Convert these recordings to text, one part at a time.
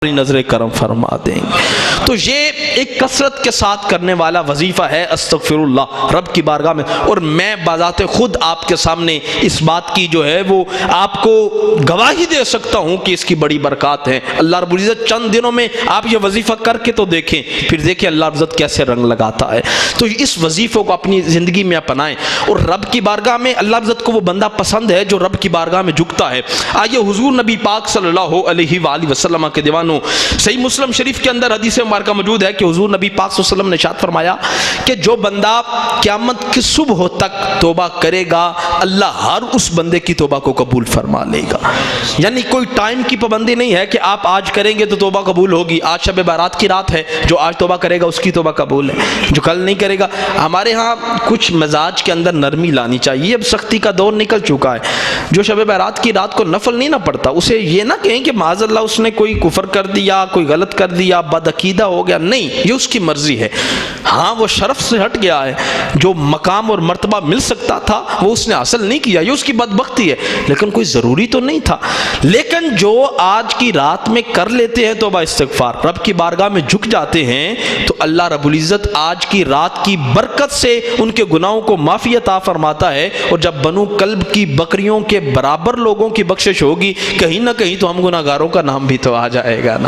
نظر کرم فرما دیں گے۔ تو یہ ایک کثرت کے ساتھ کرنے والا وظیفہ ہے استغفر اللہ رب کی بارگاہ میں، اور میں بذات خود آپ کے سامنے اس بات کی جو ہے وہ آپ کو گواہی دے سکتا ہوں کہ اس کی بڑی برکات ہیں۔ اللہ رب العزت چند دنوں میں آپ یہ وظیفہ کر کے تو دیکھیں، پھر دیکھیں اللہ رب العزت کیسے رنگ لگاتا ہے۔ تو اس وظیفے کو اپنی زندگی میں اپنائیں، اور رب کی بارگاہ میں اللہ رب العزت کو وہ بندہ پسند ہے جو رب کی بارگاہ میں جھکتا ہے۔ آئیے حضور نبی پاک صلی اللہ علیہ وآلہ وسلم کے دیوانوں، صحیح مسلم شریف کے اندر حدیث مبارکہ موجود ہے کہ حضور نبی پاک صلی اللہ علیہ وسلم نے ارشاد فرمایا کہ جو بندہ قیامت کی صبح تک توبہ کرے گا اللہ ہر اس بندے کی توبہ کو قبول فرما لے گا۔ یعنی کوئی ٹائم کی پابندی نہیں ہے کہ آپ آج کریں گے تو توبہ قبول ہوگی، آج شب بارات کی رات ہے، جو آج توبہ کرے گا اس کی توبہ قبول ہے، جو کل نہیں کرے گا۔ ہمارے ہاں کچھ مزاج کے اندر نرمی لانی چاہیے، اب سختی کا دور نکل چکا ہے۔ جو شب بارات کی رات کو نفل نہیں نہ پڑتا اسے یہ نہ کہیں کہ معاذ اللہ اس نے کوئی کفر کر دیا، کوئی غلط کر دیا، بد عقیدہ ہو گیا، نہیں، یہ اس کی مرضی ہے۔ ہاں وہ شرف سے ہٹ گیا ہے، جو مقام اور مرتبہ مل سکتا تھا وہ اس نے حاصل نہیں کیا، یہ اس کی بدبختی ہے، لیکن کوئی ضروری تو نہیں تھا۔ لیکن جو آج کی رات میں کر لیتے ہیں توبہ استغفار، رب کی بارگاہ میں جھک جاتے ہیں، تو اللہ رب العزت آج کی رات کی برکت سے ان کے گناہوں کو معافی عطا فرماتا ہے۔ اور جب بنو کلب کی بکریوں کے برابر لوگوں کی بخشش ہوگی، کہیں نہ کہیں تو ہم گناہگاروں کا نام بھی تو آ جائے گا نا،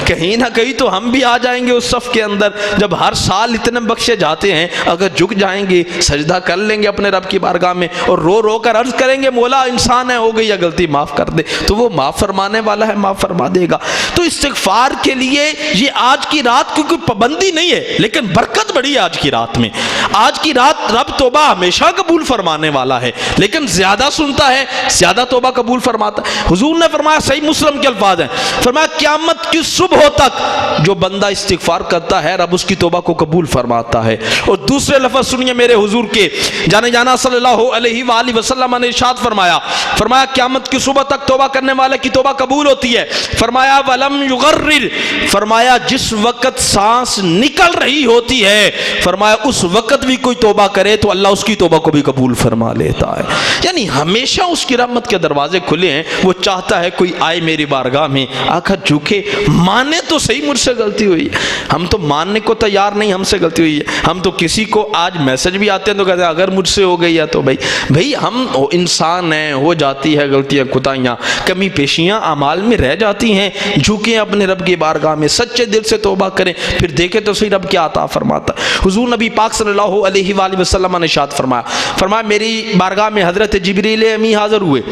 کہیں نہ کہیں تو ہم بھی آ جائیں گے اس صف کے اندر۔ جب ہر سال اتنے بخشے جاتے ہیں، اگر جھک جائیں گے، سجدہ کر لیں گے اپنے رب کی بارگاہ میں، اور رو رو کر عرض کریں گے مولا انسان ہے، ہو گئی یا غلطی معاف کر دے، تو وہ معاف فرمانے والا ہے، معاف فرما دے گا۔ تو استغفار کے لیے یہ آج کی رات کی کوئی پابندی نہیں ہے، لیکن برکت بڑی ہے آج کی رات میں۔ آج کی رات رب توبہ ہمیشہ قبول فرمانے والا ہے، لیکن زیادہ سنتا ہے، زیادہ توبہ قبول فرماتا ہے۔ حضور نے فرمایا، صحیح مسلم کے الفاظ ہیں، فرمایا قیامت کی صبح تک جو بندہ استغفار کرتا ہے رب اس کی توبہ کو قبول فرماتا ہے۔ اور دوسرے لفظ سنیے میرے حضور کے جانے جانا صلی اللہ علیہ وآلہ وسلم نے ارشاد فرمایا قیامت کی صبح تک توبہ کرنے والے کی توبہ قبول ہوتی ہے۔ فرمایا ولم یغرر، فرمایا جس وقت سانس نکل رہی ہوتی ہے، فرمایا اس وقت بھی کوئی توبہ کرے تو اللہ اس کی توبہ کو بھی قبول فرما لیتا ہے۔ یعنی ہمیشہ اس کی رحمت کے دروازے کھلے ہیں، وہ چاہتا ہے کوئی آئے میری بارگاہ میں آ کر جھکے، مانے تو صحیح مجھ سے غلطی ہوئی ہے، ہم تو ماننے کو تیار نہیں ہم سے غلطی ہوئی ہے۔ ہم تو کسی کو آج میسج بھی آتے ہیں تو کہتے ہیں اگر مجھ سے ہو گئی ہے تو بھائی ہم انسان ہیں، ہو جاتی ہے غلطیاں، کوتاہیاں، کمی پیشیاں اعمال میں رہ جاتی ہیں۔ جھکیں اپنے رب کی بارگاہ میں، سچے دل سے توبہ کریں، پھر دیکھیں تو صحیح رب کیا عطا فرماتا ہے۔ حضور نبی پاک صلی اللہ علیہ وآلہ وسلم نے ارشاد فرمایا میری بارگاہ میں حضرت جبریل امی حاضر ہوئے،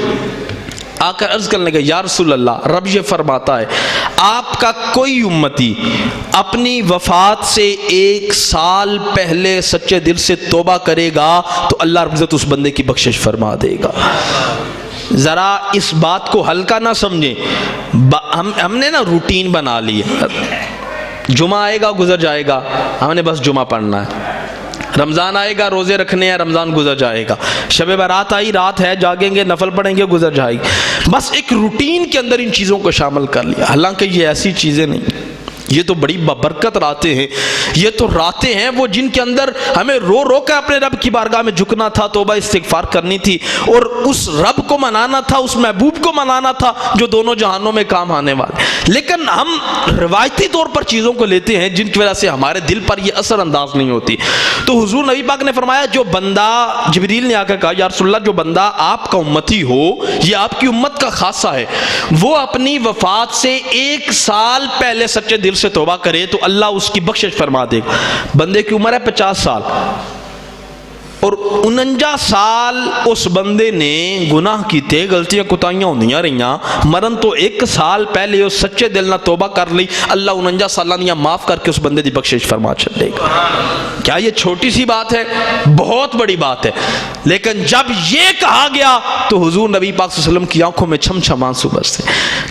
آ کر عرض کرنے لگے یا رسول اللہ، رب یہ فرماتا ہے آپ کا کوئی امتی اپنی وفات سے 1 سال پہلے سچے دل سے توبہ کرے گا تو اللہ رب العزت اس بندے کی بخشش فرما دے گا۔ ذرا اس بات کو ہلکا نہ سمجھیں، ہم نے نا روٹین بنا لی ہے، جمعہ آئے گا گزر جائے گا، ہم نے بس جمعہ پڑھنا ہے، رمضان آئے گا روزے رکھنے ہیں، رمضان گزر جائے گا، شب برات آئی رات ہے جاگیں گے نفل پڑھیں گے گزر جائے گی، بس ایک روٹین کے اندر ان چیزوں کو شامل کر لیا۔ حالانکہ یہ ایسی چیزیں نہیں، یہ تو بڑی ببرکت راتیں ہیں، یہ تو راتیں ہیں وہ جن کے اندر ہمیں رو رو کے اپنے رب کی بارگاہ میں جھکنا تھا، توبہ استغفار کرنی تھی، اور اس رب کو منانا تھا، اس محبوب کو منانا تھا جو دونوں جہانوں میں کام آنے والے۔ لیکن ہم روایتی طور پر چیزوں کو لیتے ہیں جن کی وجہ سے ہمارے دل پر یہ اثر انداز نہیں ہوتی۔ تو حضور نبی پاک نے فرمایا جو بندہ، جبریل نے آ کر کہا یا رسول اللہ جو بندہ آپ کا امتی ہو، یہ آپ کی امت کا خاصہ ہے، وہ اپنی وفات سے 1 سال پہلے سچے دل سے توبہ کرے تو اللہ اس کی بخشش فرما دے گا۔ بندے کی عمر ہے 50 سال اور 49 سال اس بندے نے گناہ کیتے، غلطیاں کوتاہیاں ہوندیاں رہیاں، مرن تو 1 سال پہلے اس سچے دل نہ توبہ کر لی، اللہ 49 سالاں دیاں معاف کر کے اس بندے دی بخشش فرما چھڑے گا۔ کیا یہ چھوٹی سی بات ہے؟ بہت بڑی بات ہے۔ لیکن جب یہ کہا گیا تو حضور نبی پاک صلی اللہ علیہ وسلم کی آنکھوں میں چھم چھم آنسو برسے۔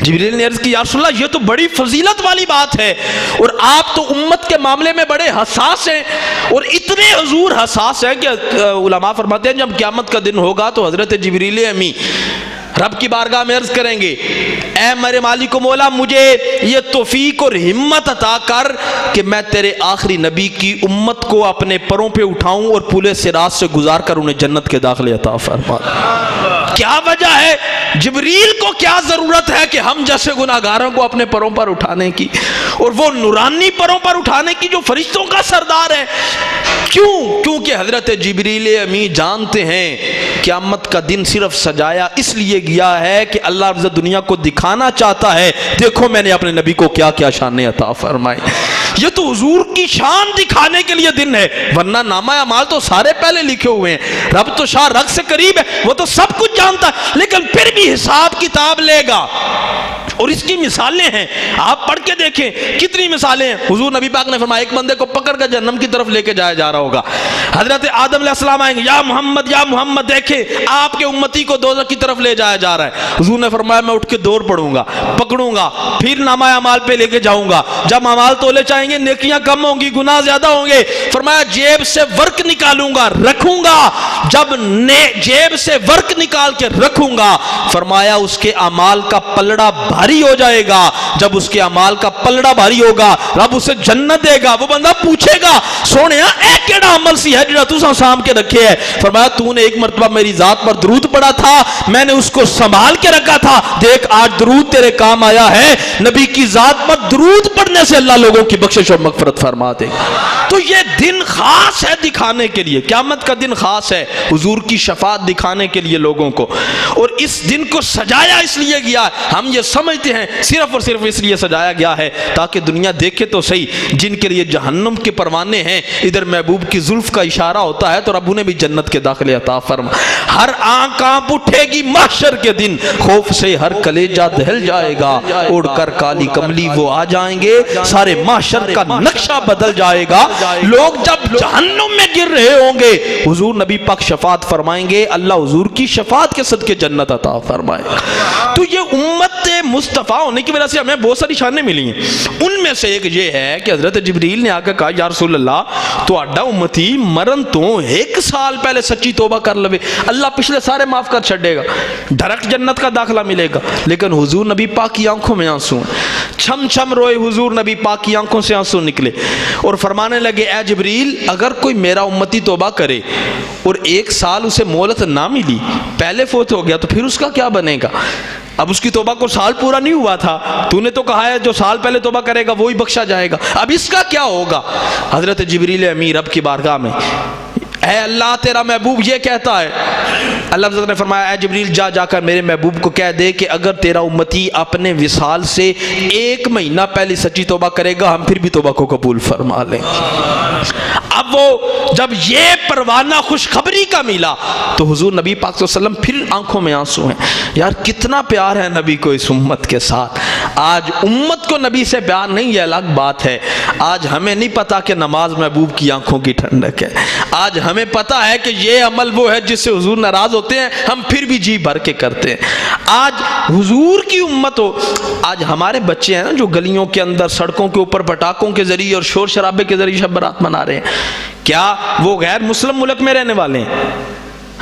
جبریل نے عرض کی یا رسول اللہ یہ تو بڑی فضیلت والی بات ہے، اور آپ تو امت کے معاملے میں بڑے حساس ہیں، اور اتنے حضور حساس ہیں کہ علماء فرماتے ہیں جب قیامت کا دن ہوگا تو حضرت جبریل امی رب کی بارگاہ میں عرض کریں گے اے میرے مالک و مولا مجھے یہ توفیق اور ہمت عطا کر کہ میں تیرے آخری نبی کی امت کو اپنے پروں پہ اٹھاؤں اور پورے صراط سے گزار کر انہیں جنت کے داخلے عطا فرما۔ کیا وجہ ہے؟ جبریل کو کیا ضرورت ہے کہ ہم جیسے گناہگاروں کو اپنے پروں پر اٹھانے کی، اور وہ نورانی پروں پر اٹھانے کی جو فرشتوں کا سردار ہے؟ کیوں؟ کیونکہ حضرت جبریل امی جانتے ہیں قیامت کا دن صرف سجایا اس لیے گیا ہے کہ اللہ رب العزت دنیا کو دکھانا چاہتا ہے دیکھو میں نے اپنے نبی کو کیا کیا شان عطا فرمائی۔ یہ تو حضور کی شان دکھانے کے لیے دن ہے، ورنہ نامہ اعمال تو سارے پہلے لکھے ہوئے ہیں۔ رب تو شاہ رگ سے قریب ہے، وہ تو سب کچھ جانتا ہے، لیکن پھر بھی حساب کتاب لے گا۔ اور اس کی مثالیں ہیں، آپ پڑھ کے دیکھیں کتنی مثالیں ہیں۔ حضور نبی پاک نے فرمایا ایک بندے کو پکڑ کر جہنم کی طرف لے کے جایا جا رہا ہوگا، حضرت آدم علیہ السلام آئیں گے، یا محمد دیکھیں آپ کے امتی کو دوزخ کی طرف لے جایا جا رہا ہے۔ حضور نے فرمایا میں اٹھ کے دور پڑوں گا، پکڑوں گا، پھر نامہ اعمال پہ لے کے جاؤں گا۔ جب اعمال تولے چاہیں گے نیکیاں کم ہوں گی، گناہ زیادہ ہوں گے، فرمایا جیب سے ورق نکالوں گا رکھوں گا۔ جب جیب سے ورق نکال کے رکھوں گا، فرمایا اس کے اعمال کا پلڑا بھاری ہو جائے گا۔ جب اس کے اعمال کا پلڑا بھاری ہوگا رب اسے جنت دے گا۔ وہ بندہ پوچھے گا سونیا اے کیڑا عمل سی ہے جڑا تو سام کے رکھے ہے؟ فرمایا تو نے ایک مرتبہ میری ذات پر درود پڑھا تھا، میں نے اس کو سنبھال کے رکھا تھا، دیکھ آج درود تیرے کام آیا ہے۔ نبی کی ذات پر درود پڑھنے سے اللہ لوگوں کی بخشش اور مغفرت فرما دے گا۔ تو یہ دن خاص ہے دکھانے کے لیے، قیامت کا دن خاص ہے حضور کی شفاعت دکھانے کے لیے لوگوں کو، اور اس دن کو سجایا اس لیے گیا ہے۔ ہم یہ سمجھتے ہیں صرف اور صرف اس لیے سجایا گیا ہے تاکہ دنیا دیکھے تو صحیح، جن کے لیے جہنم کے پروانے ہیں ادھر محبوب کی زلف کا اشارہ ہوتا ہے تو رب انہیں بھی جنت کے داخلے عطا فرما۔ ہر آنکھ کانپ اٹھے گی محشر کے دن، خوف سے ہر کلیجہ دہل جائے گا، اڑ کر کالی کملی وہ آ جائیں گے، سارے محشر کا نقشہ بدل جائے گا۔ لوگ جب جہنم میں گر رہے ہوں گے حضور نبی پاک شفاعت فرمائیں گے، اللہ حضور کی شفاعت کے صدقے جنت عطا فرمائے۔ تو یہ امت مصطفیٰ ہونے کی وجہ سے ہمیں بہت ساری شانیں ملی ہیں، ان میں سے ایک یہ ہے کہ حضرت جبریل نے آ کے کہا یا رسول اللہ تو اڈا امتی مرن تو ایک سال پہلے سچی توبہ کر لوے اللہ پچھلے سارے معاف کر چھڑے گا، ڈائریکٹ جنت کا داخلہ ملے گا۔ لیکن حضور نبی پاک کی آنکھوں میں آنسو ہیں، چھم چھم روئے، حضور نبی پاک کی آنکھوں سے آنسو نکلے اور فرمانے لگے اے جبریل اگر کوئی میرا امتی توبہ کرے اور ایک سال اسے مہلت نہ ملی، پہلے فوت ہو گیا، تو پھر اس کا کیا بنے گا؟ اب اس کی توبہ کو سال پورا نہیں ہوا تھا، تو نے تو کہا ہے جو سال پہلے توبہ کرے گا وہی بخشا جائے گا، اب اس کا کیا ہوگا؟ حضرت جبریل امین رب کی بارگاہ میں اے اللہ تیرا محبوب یہ کہتا ہے، اللہ حضرت نے فرمایا اے جبریل جا کر میرے محبوب کو کہہ دے کہ اگر تیرا امتی اپنے وصال سے ایک مہینہ پہلے سچی توبہ کرے گا ہم پھر بھی توبہ کو قبول فرما لیں۔ اب وہ جب یہ پروانہ خوشخبری کا ملا تو حضور نبی پاک صلی اللہ علیہ وسلم پھر آنکھوں میں آنسو ہیں، یار کتنا پیار ہے نبی کو اس امت کے ساتھ۔ آج امت کو نبی سے پیار نہیں یہ الگ بات ہے، آج ہمیں نہیں پتا کہ نماز محبوب کی آنکھوں کی ٹھنڈک ہے، آج ہمیں پتا ہے کہ یہ عمل وہ ہے جس سے حضور ناراض ہوتے ہیں، ہم پھر بھی جی بھر کے کرتے ہیں۔ آج حضور کی امت ہو، آج ہمارے بچے ہیں نا جو گلیوں کے اندر سڑکوں کے اوپر پٹاخوں کے ذریعے اور شور شرابے کے ذریعے شب برات منا رہے ہیں، کیا وہ غیر مسلم ملک میں رہنے والے ہیں؟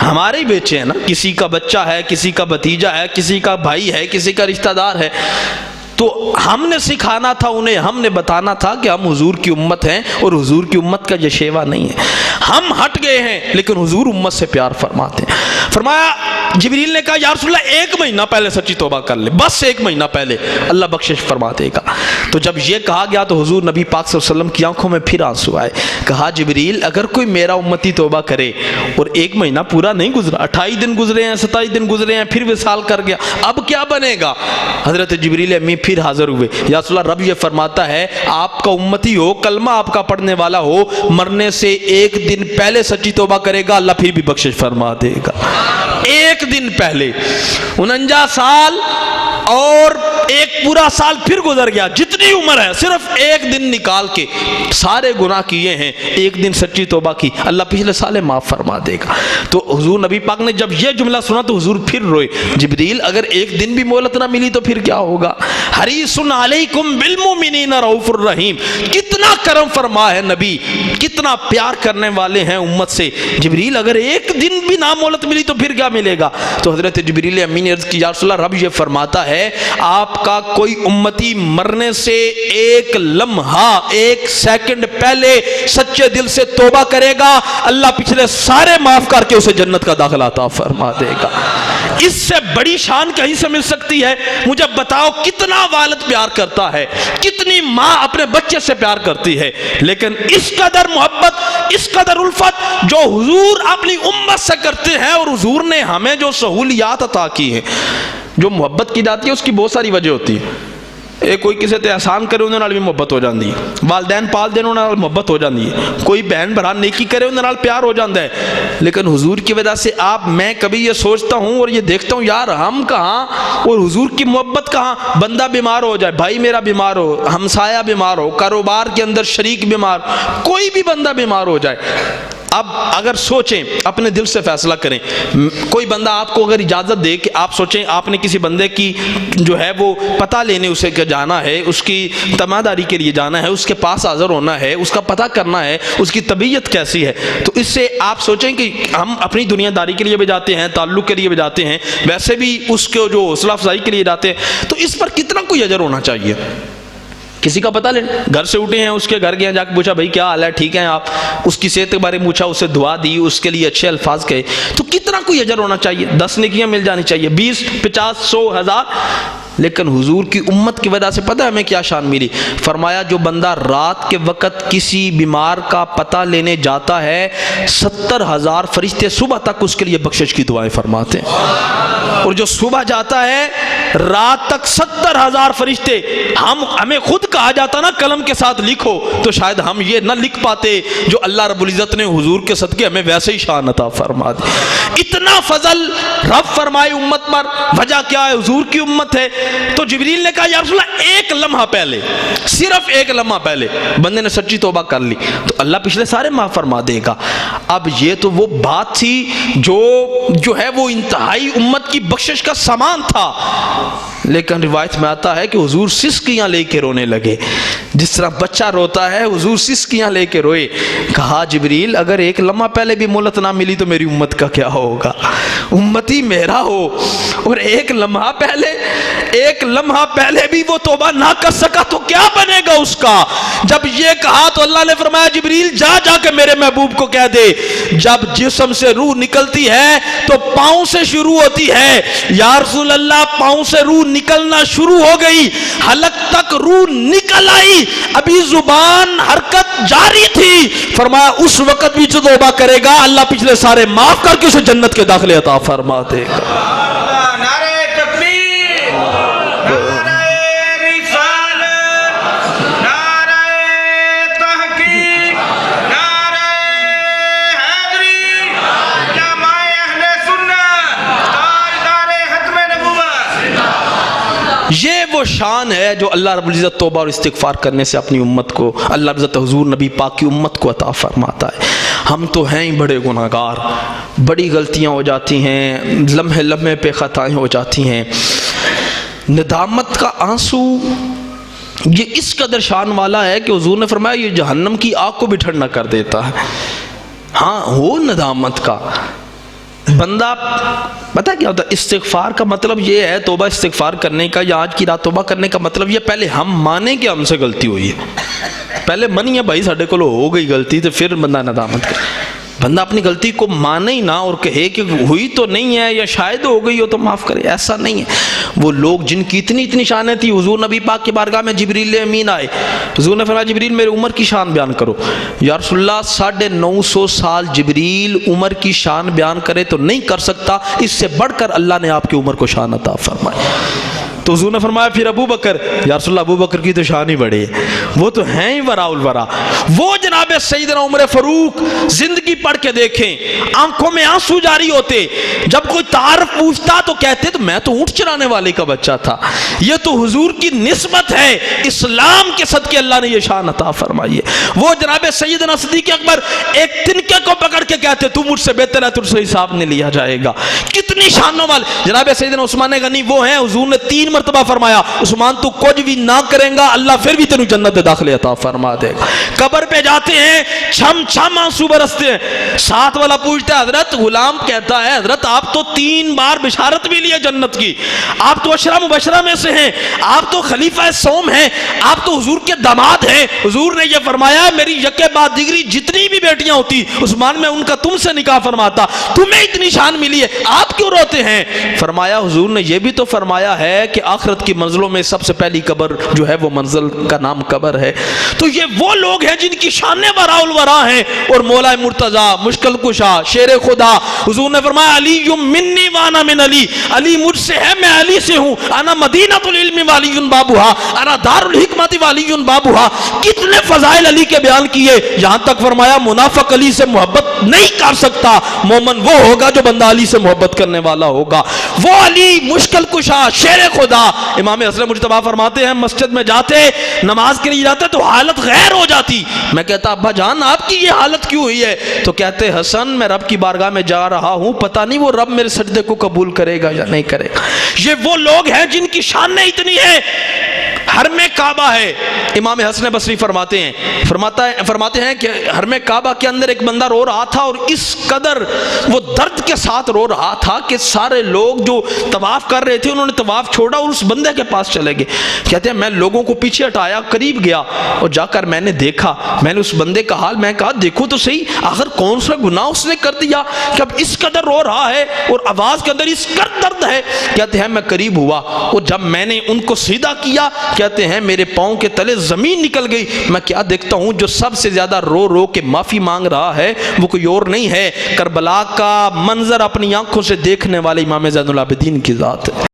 ہمارے ہی بچے ہیں نا، کسی کا بچہ ہے، کسی کا بھتیجا ہے، کسی کا بھائی ہے، کسی کا رشتہ دار ہے، تو ہم نے سکھانا تھا انہیں، ہم نے بتانا تھا کہ ہم حضور کی امت ہیں اور حضور کی امت کا یہ شیوا نہیں ہے۔ ہم ہٹ گئے ہیں لیکن حضور امت سے پیار فرماتے ہیں۔ فرمایا جبریل نے کہا یا رسول اللہ ایک مہینہ پہلے سچی توبہ کر لے، بس ایک مہینہ پہلے اللہ بخشش فرما دے گا۔ تو جب یہ کہا گیا تو حضور نبی پاک صلی اللہ علیہ وسلم کی آنکھوں میں پھر آنسو آئے، کہا جبریل اگر کوئی میرا امتی توبہ کرے اور ایک مہینہ پورا نہیں گزرا، 28 دن گزرے ہیں، 27 دن گزرے ہیں، پھر وصال کر گیا، اب کیا بنے گا؟ حضرت جبریل امی پھر حاضر ہوئے، یا رسول اللہ رب یہ فرماتا ہے آپ کا امتی ہو، کلمہ آپ کا پڑھنے والا ہو، مرنے سے ایک دن پہلے سچی توبہ کرے گا اللہ پھر بھی بخشش فرما دے گا۔ ایک دن پہلے 49 سال اور ایک پورا سال پھر گزر گیا، جتنی عمر ہے صرف ایک دن نکال کے سارے گناہ کیے ہیں، ایک دن سچی توبہ کی، اللہ پچھلے سالے معاف فرما دے گا۔ تو حضور نبی پاک نے جب یہ جملہ سنا تو حضور پھر روئے، جبریل اگر ایک دن بھی مہلت نہ ملی تو پھر کیا ہوگا؟ حریص علیکم بالمؤمنین رؤوف الرحیم، کتنا کرم فرما ہے نبی، کتنا پیار کرنے والے ہیں امت سے۔ جبریل اگر ایک دن بھی نہ مہلت ملی تو پھر کیا ملے گا؟ تو حضرت جبریل امین نے عرض کی یا رسول اللہ رب یہ فرماتا ہے آپ کا کوئی امتی مرنے سے ایک لمحہ، ایک سیکنڈ پہلے سچے دل سے توبہ کرے گا اللہ پچھلے سارے معاف کر کے اسے جنت کا داخلہ عطا فرما دے گا۔ اس سے بڑی شان کہیں سے مل سکتی ہے؟ مجھے بتاؤ کتنا والد پیار کرتا ہے، کتنی ماں اپنے بچے سے پیار کرتی ہے، لیکن اس قدر محبت، اس قدر الفت جو حضور اپنی امت سے کرتے ہیں، اور حضور نے ہمیں جو سہولیات عطا کی ہیں، جو محبت کی جاتی ہے اس کی بہت ساری وجہ ہوتی ہے۔ کوئی کسی تے احسان کرے انہوں نے بھی محبت ہو جاندی ہے، والدین پال دین انہوں نے محبت ہو جاندی ہے، کوئی بہن بھرا نیکی کرے انہوں نے پیار ہو جاندہ ہے، لیکن حضور کی وجہ سے میں کبھی یہ سوچتا ہوں اور یہ دیکھتا ہوں یار ہم کہاں اور حضور کی محبت کہاں؟ بندہ بیمار ہو جائے، بھائی میرا بیمار ہو، ہمسایہ بیمار ہو، کاروبار کے اندر شریک بیمار، کوئی بھی بندہ بیمار ہو جائے، اب اگر سوچیں، اپنے دل سے فیصلہ کریں، کوئی بندہ آپ کو اگر اجازت دے کہ آپ سوچیں آپ نے کسی بندے کی جو ہے وہ پتہ لینے اسے جانا ہے، اس کی تماداری کے لیے جانا ہے، اس کے پاس حاضر ہونا ہے، اس کا پتہ کرنا ہے اس کی طبیعت کیسی ہے، تو اس سے آپ سوچیں کہ ہم اپنی دنیا داری کے لیے بھی جاتے ہیں، تعلق کے لیے بھی جاتے ہیں، ویسے بھی اس کے جو حوصلہ افزائی کے لیے جاتے ہیں، تو اس پر کتنا کوئی اجر ہونا چاہیے؟ کسی کا پتہ لیں، گھر سے اٹھے ہیں، اس کے گھر گئے، جا کے پوچھا بھائی کیا حال ہے، ٹھیک ہیں آپ، اس کی صحت کے بارے میں پوچھا، اسے دعا دی، اس کے لیے اچھے الفاظ کہے، تو کتنا کوئی اجر ہونا چاہیے؟ 10 نیکیاں مل جانی چاہیے، 20، 50، 100، 1000۔ لیکن حضور کی امت کی وجہ سے پتہ ہے ہمیں کیا شان ملی؟ فرمایا جو بندہ رات کے وقت کسی بیمار کا پتہ لینے جاتا ہے، 70,000 فرشتے صبح تک اس کے لیے بخشش کی دعائیں فرماتے ہیں، اور جو صبح جاتا ہے رات تک 70,000 فرشتے، ہمیں خود کہا جاتا نا قلم کے ساتھ لکھو، تو شاید ہم یہ نہ لکھ پاتے جو اللہ رب العزت نے حضور کے صدقے ہمیں ویسے ہی شان عطا فرما دی۔ اتنا فضل رب فرمائے امت پر، وجہ کیا ہے؟ حضور کی امت ہے۔ تو جبریل نے کہا یا رسول اللہ ایک لمحہ پہلے، صرف ایک لمحہ پہلے بندے نے سچی توبہ کر لی تو اللہ پچھلے سارے معاف فرما دے گا۔ اب یہ تو وہ بات تھی جو ہے وہ انتہائی امت کی بخشش کا سامان تھا، لیکن روایت میں آتا ہے کہ حضور سسکیاں لے کے رونے لگے، جس طرح بچہ روتا ہے حضور سسکیاں لے کے روئے۔ کہا جبریل اگر ایک لمحہ پہلے بھی مہلت نہ ملی تو میری امت کا کیا ہوگا؟ امتی میرا ہو اور ایک لمحہ پہلے بھی وہ توبہ نہ کر سکا تو کیا بنے گا اس کا؟ جب یہ کہا تو اللہ نے فرمایا جبریل جا کے میرے محبوب کو کہہ دے جب جسم سے روح نکلتی ہے تو پاؤں سے شروع ہوتی ہے۔ یا رسول اللہ پاؤں سے روح نکلنا شروع ہو گئی، حلق تک روح نکل آئی، ابھی زبان حرکت جاری تھی، فرمایا اس وقت بھی جو توبہ کرے گا اللہ پچھلے سارے معاف کر کے اسے جنت کے داخلے عطا فرما دے گا۔ یہ وہ شان ہے جو اللہ رب العزت توبہ اور استغفار کرنے سے اپنی امت کو، اللہ رب العزت حضور نبی پاک کی امت کو عطا فرماتا ہے۔ ہم تو ہیں ہی بڑے گناہگار، بڑی غلطیاں ہو جاتی ہیں، لمحے پہ خطائیں ہو جاتی ہیں۔ ندامت کا آنسو یہ اس قدر شان والا ہے کہ حضور نے فرمایا یہ جہنم کی آگ کو بھی ٹھنڈا کر دیتا ہے۔ ہاں ہو ندامت کا بندہ، پتہ کیا ہوتا ہے؟ استغفار کا مطلب یہ ہے، توبہ استغفار کرنے کا یا آج کی رات توبہ کرنے کا مطلب یہ پہلے ہم مانیں کہ ہم سے غلطی ہوئی ہے، پہلے منی ہے بھائی ساڑھے کو ہو گئی غلطی، تو پھر بندہ ندامت کرے۔ بندہ اپنی غلطی کو مانے ہی نہ اور کہے کہ ہوئی تو نہیں ہے یا شاید ہو گئی ہو تو معاف کرے، ایسا نہیں ہے۔ وہ لوگ جن کی اتنی شانیں تھی، حضور نبی پاک کی بارگاہ میں جبریل امین آئے، حضور نے فرمایا جبریل میرے عمر کی شان بیان کرو۔ یا رسول اللہ 950 سال جبریل عمر کی شان بیان کرے تو نہیں کر سکتا، اس سے بڑھ کر اللہ نے آپ کی عمر کو شان عطا فرمائی۔ تو حضور نے فرمایا پھر ابو بکر، یا رسول اللہ ابو بکر کی تو شان ہی بڑی ہے، وہ تو ہیں ہی وراء الورا۔ وہ جناب سیدنا عمر فاروق زندگی پڑھ کے دیکھیں، آنکھوں میں آنسو جاری ہوتے، جب کوئی تعارف پوچھتا تو کہتے تو میں تو اونٹ چرانے والے کا بچہ تھا۔ یہ تو حضور کی نسبت ہے، اسلام کے صدقے اللہ نے یہ شان عطا فرمائی ہے۔ وہ جناب سیدنا صدیق اکبر ایک تنکے کو پکڑ کے کہتے تو مجھ سے بہتر ہے، تجھ سے حساب نہیں لیا جائے گا۔ کتنی شانوں والے جناب سیدنا عثمان غنی وہ ہیں، حضور نے 3 مرتبہ فرمایا عثمان تو کچھ بھی نہ کریں گا اللہ پھر بھی تینوں جنت داخلے عطا فرما دے گا. قبر پہ جاتے ہیں چھم چھم آنسو برستے ہیں. ساتھ والا پوچھتا ہے حضرت, غلام کہتا ہے حضرت آپ تو 3 بار بشارت بھی لیے جنت کی, آپ تو عشرہ مبشرہ میں سے ہیں, آپ تو خلیفہ سوم ہیں, آپ تو حضور کے داماد ہیں. حضور نے یہ فرمایا میری یکے بعد دیگری جتنی بھی بیٹیاں ہوتی عثمان میں ان کا تم سے نکاح فرماتا, تمہیں اتنی شان ملی ہے, آپ کیوں روتے ہیں؟ فرمایا حضور نے یہ بھی تو فرمایا ہے کہ آخرت کی منزلوں میں سب سے پہلی قبر جو ہے وہ منزل کا نام قبر ہے. تو یہ وہ لوگ ہیں جن کی شانیں وراء الورا ہیں. اور مولا مرتضی, مشکل کشا, شیر خدا, حضور نے فرمایا علی منی وانا من علی, علی مجھ سے ہے میں علی سے ہوں. انا مدینۃ العلم والی بابھا, انا دار الحکمت والی بابھا. کتنے فضائل علی کے بیان کیے, یہاں تک فرمایا منافق علی سے محبت نہیں کر سکتا, مومن وہ ہوگا جو بندہ علی سے محبت کرنے والا ہوگا. وہ علی مشکل کشا, شیر خدا. امام حسن مجتبیٰ فرماتے ہیں مسجد میں جاتے, نماز کے لیے جاتے تو حالت غیر ہو جاتی. میں کہتا ابا جان آپ کی یہ حالت کیوں ہوئی ہے؟ تو کہتے حسن میں رب کی بارگاہ میں جا رہا ہوں, پتہ نہیں وہ رب میرے سجدے کو قبول کرے گا یا نہیں کرے گا. یہ وہ لوگ ہیں جن کی شانیں اتنی ہیں. حرم کعبہ ہے, امام حسن بصری فرماتے ہیں کہ حرم کعبہ کے اندر ایک بندہ رو رہا تھا, اور اس قدر وہ درد کے ساتھ رو رہا تھا کہ سارے لوگ جو طواف کر رہے تھے انہوں نے طواف چھوڑا اور اس بندے کے پاس چلے گئے. کہتے ہیں میں لوگوں کو پیچھے ہٹایا, قریب گیا اور جا کر میں نے دیکھا, میں نے اس بندے کا حال, میں کہا دیکھو تو صحیح آخر کون سا گناہ اس نے کر دیا کہ اب اس قدر رو رہا ہے اور آواز کے اندر اس قدر درد ہے. کہتے ہیں میں قریب ہوا اور جب میں نے ان کو سیدھا کیا, کہتے ہیں میرے پاؤں کے تلے زمین نکل گئی. میں کیا دیکھتا ہوں جو سب سے زیادہ رو رو کے معافی مانگ رہا ہے وہ کوئی اور نہیں ہے, کربلا کا منظر اپنی آنکھوں سے دیکھنے والے امام زین العابدین کی ذات ہے.